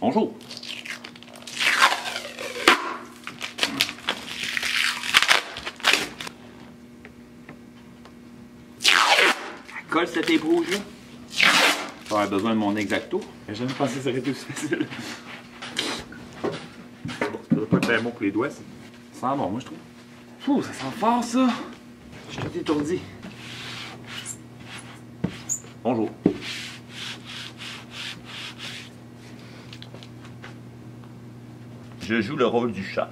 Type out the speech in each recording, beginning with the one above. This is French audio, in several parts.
Bonjour. Elle colle cette tape rouge-là. J'aurais besoin de mon exacto. J'ai jamais pensé que ça aurait été aussi facile. Bon, ça doit pas être très bon pour les doigts, ça. Ça sent bon, moi je trouve. Ouh, ça sent fort ça. Je suis tout étourdi. Bonjour. Je joue le rôle du chat.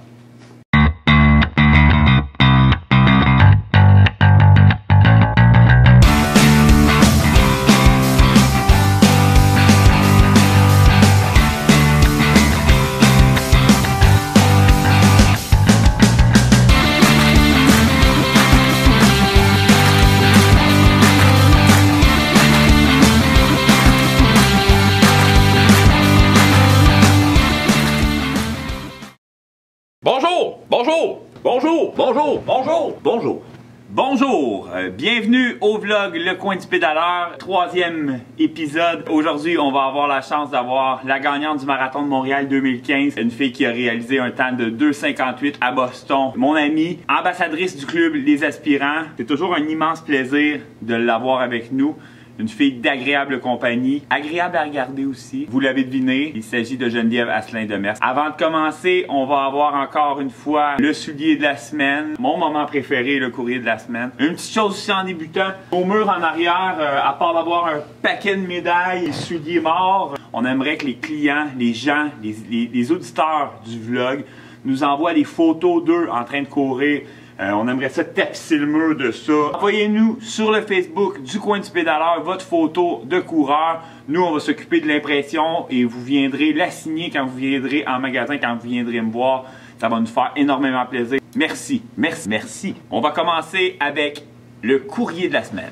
Bonjour, bonjour, bonjour, bonjour, bonjour, bonjour. Bonjour, bienvenue au vlog Le Coin du Pédaleur, 3e épisode. Aujourd'hui, on va avoir la chance d'avoir la gagnante du Marathon de Montréal 2015, une fille qui a réalisé un temps de 2,58 à Boston. Mon amie, ambassadrice du club Les Aspirants. C'est toujours un immense plaisir de l'avoir avec nous. Une fille d'agréable compagnie, agréable à regarder aussi. Vous l'avez deviné, il s'agit de Geneviève Asselin-Demers. Avant de commencer, on va avoir encore une fois le soulier de la semaine. Mon moment préféré, le courrier de la semaine. Une petite chose aussi en débutant. Au mur en arrière, à part d'avoir un paquet de médailles et souliers morts, on aimerait que les clients, les gens, les auditeurs du vlog nous envoient des photos d'eux en train de courir. On aimerait ça tapisser le mur de ça. Envoyez-nous sur le Facebook du Coin du Pédaleur votre photo de coureur. Nous, on va s'occuper de l'impression et vous viendrez la signer quand vous viendrez en magasin, quand vous viendrez me voir. Ça va nous faire énormément plaisir. Merci, merci, merci. On va commencer avec le courrier de la semaine.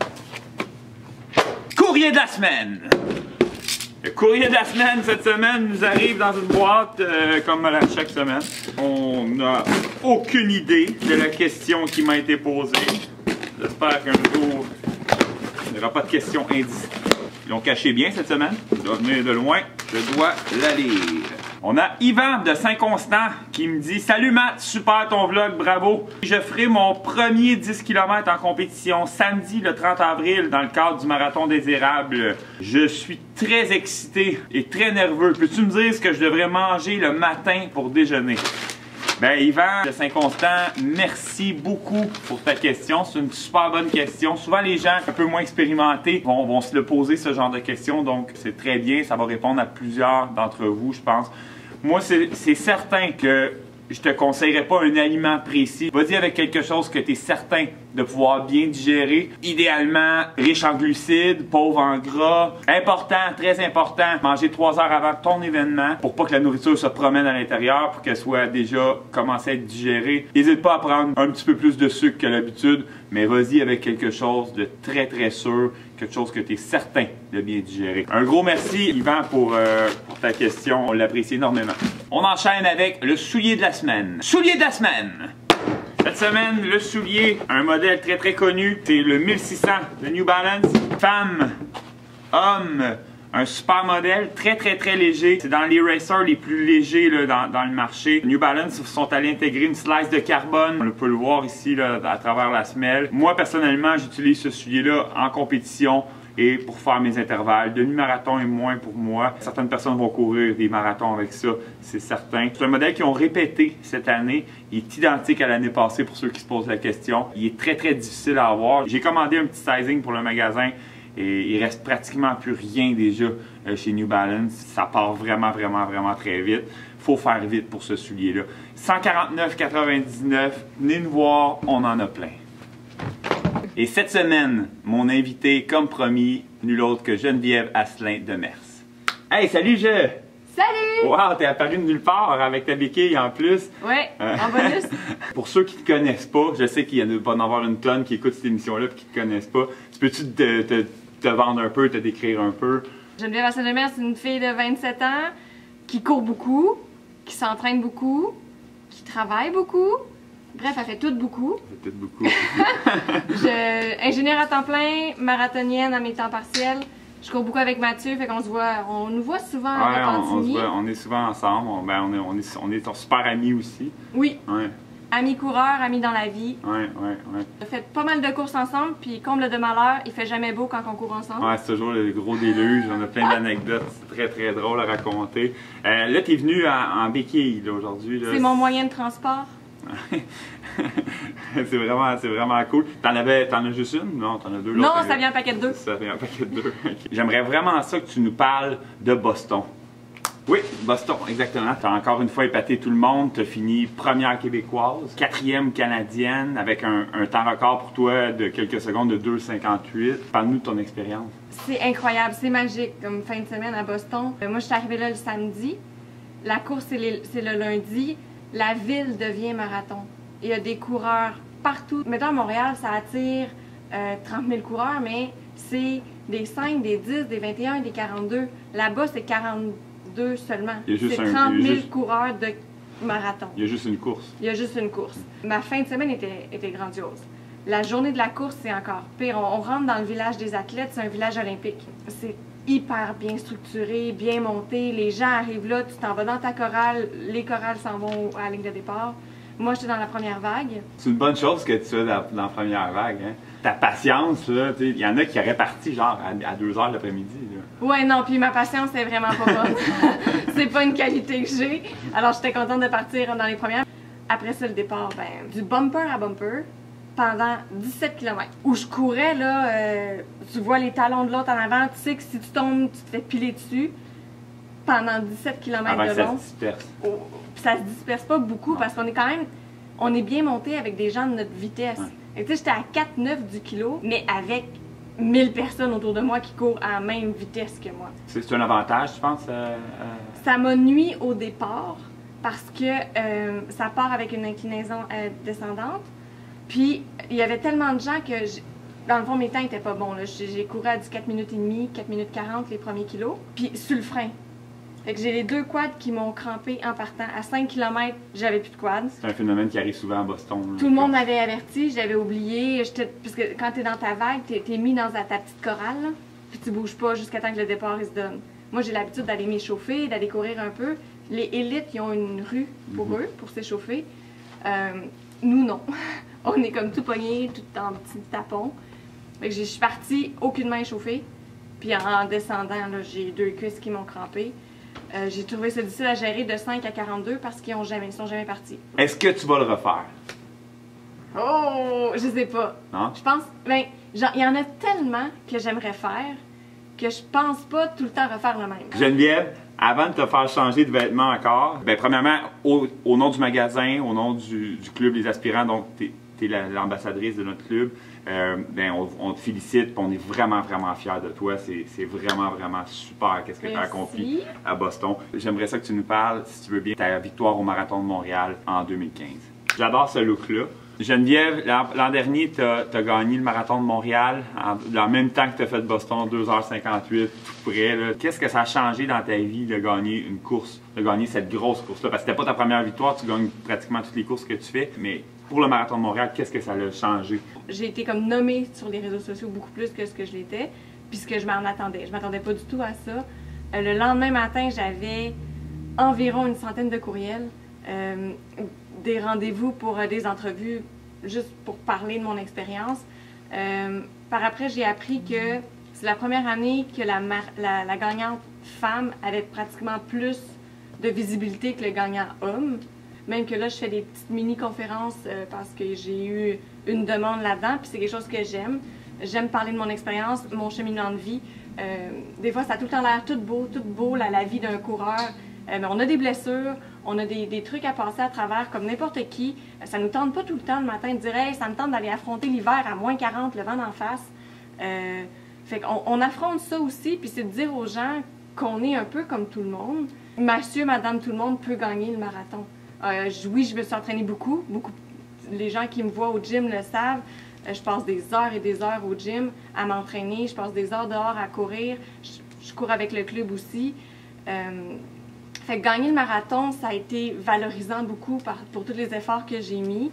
Courrier de la semaine! Le courrier de la semaine, cette semaine, nous arrive dans une boîte comme à chaque semaine. On n'a aucune idée de la question qui m'a été posée. J'espère qu'un jour, il n'y aura pas de questions indiscrètes. Ils l'ont caché bien cette semaine. Il doit venir de loin. Je dois la lire. On a Yvan de Saint-Constant qui me dit « Salut Matt, super ton vlog, bravo! Je ferai mon premier 10 km en compétition samedi le 30 avril dans le cadre du Marathon des Érables. Je suis très excité et très nerveux. Peux-tu me dire ce que je devrais manger le matin pour déjeuner? » Ben Yvan de Saint-Constant, merci beaucoup pour ta question. C'est une super bonne question. Souvent les gens un peu moins expérimentés vont se le poser ce genre de questions, donc c'est très bien. Ça va répondre à plusieurs d'entre vous, je pense. Moi, c'est certain que je te conseillerais pas un aliment précis. Vas-y avec quelque chose que tu es certain de pouvoir bien digérer. Idéalement, riche en glucides, pauvre en gras. Important, très important, manger 3 heures avant ton événement pour pas que la nourriture se promène à l'intérieur, pour qu'elle soit déjà commencée à être digérée. N'hésite pas à prendre un petit peu plus de sucre que l'habitude, mais vas-y avec quelque chose de très très sûr, quelque chose que tu es certain de bien digérer. Un gros merci Yvan pour ta question, on l'apprécie énormément. On enchaîne avec le soulier de la semaine. Soulier de la semaine! Cette semaine, le soulier, un modèle très très connu, c'est le 1600 de New Balance. Femme, homme, un super modèle, très très très léger. C'est dans les racers les plus légers là, dans le marché. New Balance sont allés intégrer une slice de carbone. On peut le voir ici là, à travers la semelle. Moi personnellement, j'utilise ce soulier-là en compétition et pour faire mes intervalles. Demi-marathon et moins pour moi. Certaines personnes vont courir des marathons avec ça, c'est certain. C'est un modèle qu'ils ont répété cette année. Il est identique à l'année passée pour ceux qui se posent la question. Il est très très difficile à avoir. J'ai commandé un petit sizing pour le magasin et il reste pratiquement plus rien déjà chez New Balance. Ça part vraiment très vite. Faut faire vite pour ce soulier-là. 149,99. Venez nous voir, on en a plein. Et cette semaine, mon invité, comme promis, nul autre que Geneviève Asselin-Demers. Hey, salut Salut! Wow, t'es apparu de nulle part avec ta béquille en plus. Ouais, en bonus. Pour ceux qui te connaissent pas, je sais qu'il y en a pas d'en avoir une tonne qui écoutent cette émission-là et qui te connaissent pas. Peux-tu te vendre un peu, te décrire un peu? Geneviève Asselin-Demers, c'est une fille de 27 ans qui court beaucoup, qui s'entraîne beaucoup, qui travaille beaucoup. Bref, elle fait tout beaucoup. Elle fait tout beaucoup. Ingénieure à temps plein, marathonienne à mes temps partiels. Je cours beaucoup avec Mathieu, fait qu'on se voit, on nous voit souvent Ouais, à Repentigny. on est souvent ensemble. On est super amis aussi. Oui. Ouais. Amis coureurs, amis dans la vie. Ouais. On a fait pas mal de courses ensemble, puis comble de malheur, il fait jamais beau quand on court ensemble. Ouais, c'est toujours le gros déluge. On a plein d'anecdotes. C'est très, très drôle à raconter. Là, t'es venu en béquille aujourd'hui. C'est mon moyen de transport. c'est vraiment cool. T'en as juste une? Non, t'en as deux. Non, ça vient un paquet de deux. Ça vient un paquet de deux. Okay. J'aimerais vraiment ça que tu nous parles de Boston. Oui, Boston, exactement. Tu as encore une fois épaté tout le monde. Tu as fini première québécoise, 4e canadienne, avec un temps record pour toi de quelques secondes de 2,58. Parle-nous de ton expérience. C'est incroyable, c'est magique comme fin de semaine à Boston. Moi, je suis arrivée là le samedi. La course, c'est le lundi. La ville devient marathon. Il y a des coureurs partout. Mettons, à Montréal, ça attire 30 000 coureurs, mais c'est des 5, des 10, des 21, des 42. Là-bas, c'est 42 seulement. C'est 30 000 coureurs de marathon. Il y a juste une course. Il y a juste une course. Ma fin de semaine était grandiose. La journée de la course, c'est encore pire. On rentre dans le village des athlètes, c'est un village olympique. C'est hyper bien structuré, bien monté. Les gens arrivent là, tu t'en vas dans ta chorale, les chorales s'en vont à la ligne de départ. Moi, j'étais dans la première vague. C'est une bonne chose que tu sois dans la première vague. Hein? Ta patience, là, il y en a qui auraient parti genre à 2 h l'après-midi. Ouais, non, puis ma patience, c'est vraiment pas bonne. C'est pas une qualité que j'ai. Alors, j'étais contente de partir dans les premières. Après ça, le départ, du bumper à bumper pendant 17 km. Où je courais, là, tu vois les talons de l'autre en avant, tu sais que si tu tombes, tu te fais piler dessus. Pendant 17 km avant de long. Ça se disperse. Oh, ça se disperse pas beaucoup parce qu'on est quand même, on est bien monté avec des gens de notre vitesse. Tu sais, j'étais à 4,9 du kilo, mais avec 1000 personnes autour de moi qui courent à la même vitesse que moi. C'est un avantage, tu penses? Ça m'a nui au départ parce que ça part avec une inclinaison descendante. Puis, il y avait tellement de gens que, dans le fond, mes temps n'étaient pas bons. J'ai couru à du 4 minutes et demie, 4 minutes 40 les premiers kilos. Puis, sur le frein. Fait que j'ai les 2 quads qui m'ont crampé en partant. À 5 km, j'avais plus de quads. C'est un phénomène qui arrive souvent à Boston. Là. Tout le monde m'avait averti, j'avais oublié. Parce que quand t'es dans ta vague, t'es mis dans ta petite chorale, là, puis tu bouges pas jusqu'à temps que le départ il se donne. Moi, j'ai l'habitude d'aller m'échauffer, d'aller courir un peu. Les élites, ils ont une rue pour eux, pour s'échauffer. Nous, non. On est comme tout pogné, tout en petit tapon. Fait que je suis partie aucunement échauffée. Puis en descendant, j'ai 2 cuisses qui m'ont crampé. J'ai trouvé ça difficile à gérer de 5 à 42 parce qu'ils sont jamais partis. Est-ce que tu vas le refaire? Oh, je sais pas. Non? Je pense, il y en a tellement que j'aimerais faire que je pense pas tout le temps refaire le même. Geneviève, avant de te faire changer de vêtements encore, premièrement, au nom du magasin, au nom du club Les Aspirants, donc tu es l'ambassadrice de notre club, on te félicite et on est vraiment, vraiment fiers de toi. C'est vraiment, vraiment super qu'est-ce que tu as accompli à Boston. J'aimerais ça que tu nous parles, si tu veux bien, de ta victoire au Marathon de Montréal en 2015. J'adore ce look-là. Geneviève, l'an dernier, tu as gagné le Marathon de Montréal en même temps que tu as fait Boston, 2h58, tout près. Qu'est-ce que ça a changé dans ta vie de gagner une course, de gagner cette grosse course-là? Parce que c'était pas ta première victoire, tu gagnes pratiquement toutes les courses que tu fais, mais pour le Marathon de Montréal, qu'est-ce que ça a changé? J'ai été comme nommée sur les réseaux sociaux beaucoup plus que ce que je l'étais, puisque je m'en attendais. Je m'attendais pas du tout à ça. Le lendemain matin, j'avais environ une centaine de courriels, des rendez-vous pour des entrevues, juste pour parler de mon expérience. Par après, j'ai appris que c'est la première année que la gagnante femme avait pratiquement plus de visibilité que le gagnant homme. Même que là, je fais des petites mini-conférences parce que j'ai eu une demande là-dedans, puis c'est quelque chose que j'aime. J'aime parler de mon expérience, mon cheminement de vie. Des fois, ça a tout le temps l'air tout beau, la vie d'un coureur. Mais on a des blessures, on a des trucs à passer à travers comme n'importe qui. Ça nous tente pas tout le temps le matin de dire « Hey, ça me tente d'aller affronter l'hiver à moins 40, le vent d'en face. » Fait qu'on affronte ça aussi, puis c'est de dire aux gens qu'on est un peu comme tout le monde. Monsieur, madame, tout le monde peut gagner le marathon. Oui, je me suis entraînée beaucoup. Les gens qui me voient au gym le savent. Je passe des heures et des heures au gym à m'entraîner. Je passe des heures dehors à courir. Je cours avec le club aussi. Fait que gagner le marathon, ça a été valorisant beaucoup pour tous les efforts que j'ai mis.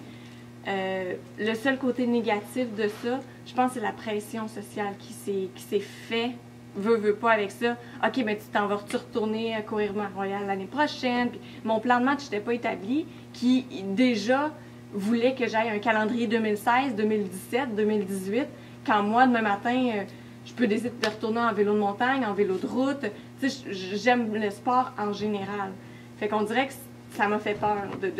Le seul côté négatif de ça, je pense, c'est la pression sociale qui s'est fait veux pas avec ça. OK, mais tu t'en vas retourner à courir Mont-Royal l'année prochaine. Puis mon plan de match n'était pas établi, qui déjà voulait que j'aille un calendrier 2016, 2017, 2018, quand moi, demain matin, je peux décider de retourner en vélo de montagne, en vélo de route. Tu sais, j'aime le sport en général. Fait qu'on dirait que ça m'a fait peur de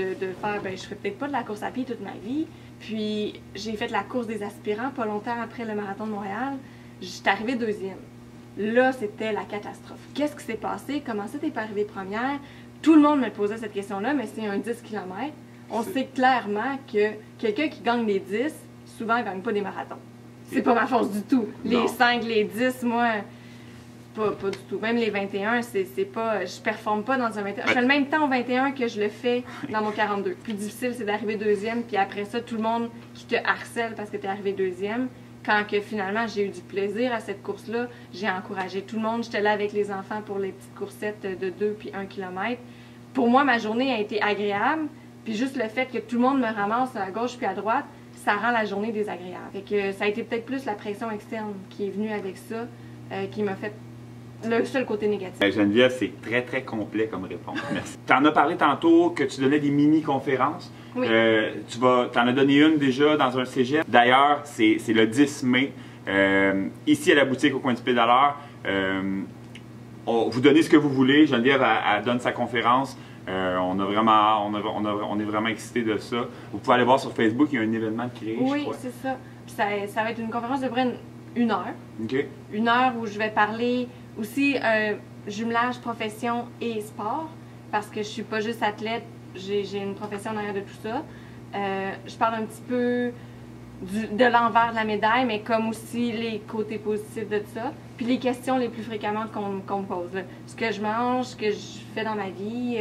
faire, ben je ferais peut-être pas de la course à pied toute ma vie. Puis j'ai fait la course des aspirants pas longtemps après le marathon de Montréal. J'étais arrivée deuxième. Là, c'était la catastrophe. Qu'est-ce qui s'est passé? Comment ça t'es pas arrivée première? Tout le monde me posait cette question-là, mais c'est un 10 km. On sait clairement que quelqu'un qui gagne les 10, souvent ne gagne pas des marathons. C'est pas ma force du tout. Non. Les 5, les 10, moi, pas du tout. Même les 21, c'est pas... Je performe pas dans un 21. Je fais le même temps au 21 que je le fais dans mon 42. Le plus difficile, c'est d'arriver deuxième, puis après ça, tout le monde qui te harcèle parce que t'es arrivé deuxième. Quand que finalement j'ai eu du plaisir à cette course-là, j'ai encouragé tout le monde. J'étais là avec les enfants pour les petites coursettes de 2 puis 1 km. Pour moi, ma journée a été agréable. Puis juste le fait que tout le monde me ramasse à gauche puis à droite, ça rend la journée désagréable. Fait que ça a été peut-être plus la pression externe qui est venue avec ça, qui m'a fait le seul côté négatif. Geneviève, c'est très, très complet comme réponse. Merci. Tu en as parlé tantôt que tu donnais des mini-conférences. Oui. Tu en as donné une déjà dans un cégep. D'ailleurs, c'est le 10 mai, ici à la boutique au coin du pédaleur. Vous donnez ce que vous voulez. Geneviève, elle donne sa conférence. On est vraiment excités de ça. Vous pouvez aller voir sur Facebook, il y a un événement de créé, Oui, je crois. c'est ça. Puis ça va être une conférence de près une heure. OK. Une heure où je vais parler aussi jumelage profession et sport, parce que je suis pas juste athlète, j'ai une profession derrière de tout ça. Je parle un petit peu de l'envers de la médaille, mais comme aussi les côtés positifs de ça. Puis les questions les plus fréquemment qu'on me pose. Là. Ce que je mange, ce que je fais dans ma vie,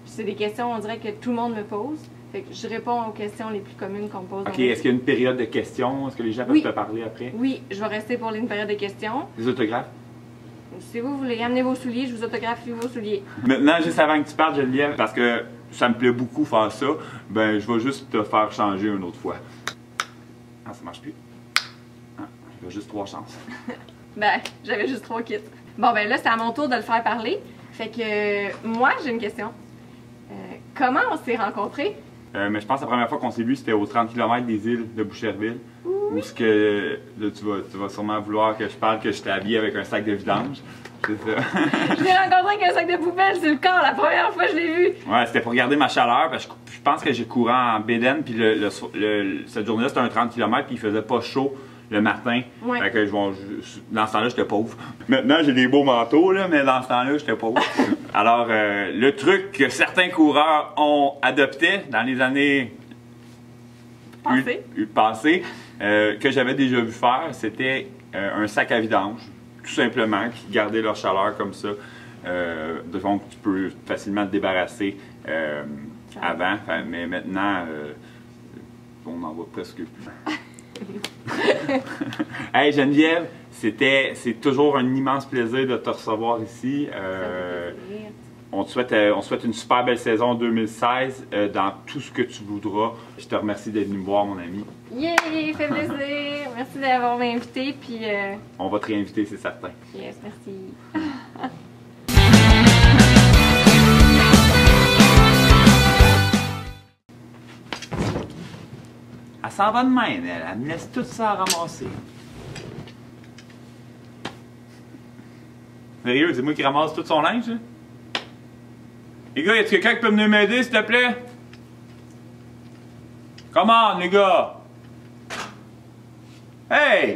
c'est des questions, on dirait que tout le monde me pose. Fait que je réponds aux questions les plus communes qu'on me pose. OK. Est-ce qu'il y a une période de questions? Est-ce que les gens peuvent te parler après? Oui, je vais rester pour une période de questions. Des autographes? Si vous voulez, amenez vos souliers, je vous autographie vos souliers. Maintenant, juste avant que tu partes, Geneviève, parce que ça me plaît beaucoup faire ça, ben je vais juste te faire changer une autre fois. Ah, ça marche plus. Ah, j'ai juste 3 chances. Ben, j'avais juste 3 kits. Bon, ben là, c'est à mon tour de le faire parler. Fait que, moi, j'ai une question. Comment on s'est rencontrés? Mais je pense que la première fois qu'on s'est vu, c'était aux 30 km des îles de Boucherville. Oui. Où ce que, là, tu vas sûrement vouloir que je parle que j'étais habillé avec un sac de vidange. C'est ça. Je l'ai rencontré avec un sac de poubelle sur le corps la première fois que je l'ai vu. Ouais, c'était pour garder ma chaleur, parce que je pense que j'ai couru en bédaine, puis cette journée-là, c'était un 30 km, puis il faisait pas chaud le matin. Ouais. Fait que dans ce temps-là, j'étais pauvre. Maintenant, j'ai des beaux manteaux, là, mais dans ce temps-là, j'étais pauvre. Alors, le truc que certains coureurs ont adopté dans les années passées, que j'avais déjà vu faire, c'était un sac à vidange, tout simplement, qui gardait leur chaleur comme ça. De façon que tu peux facilement te débarrasser avant, mais maintenant, on n'en voit presque plus. Hey Geneviève, c'est toujours un immense plaisir de te recevoir ici. On te souhaite une super belle saison 2016 dans tout ce que tu voudras. Je te remercie d'être venu me voir, mon ami. Yeah, fait plaisir. Merci d'avoir invité. Puis, on va te réinviter, c'est certain. Yes, merci. Elle s'en va de même, elle me laisse tout ça à ramasser. Sérieux, c'est moi qui ramasse tout son linge, là? Les gars, y a-t-il quelqu'un qui peut venir m'aider, s'il te plaît? Come on, les gars! Hey!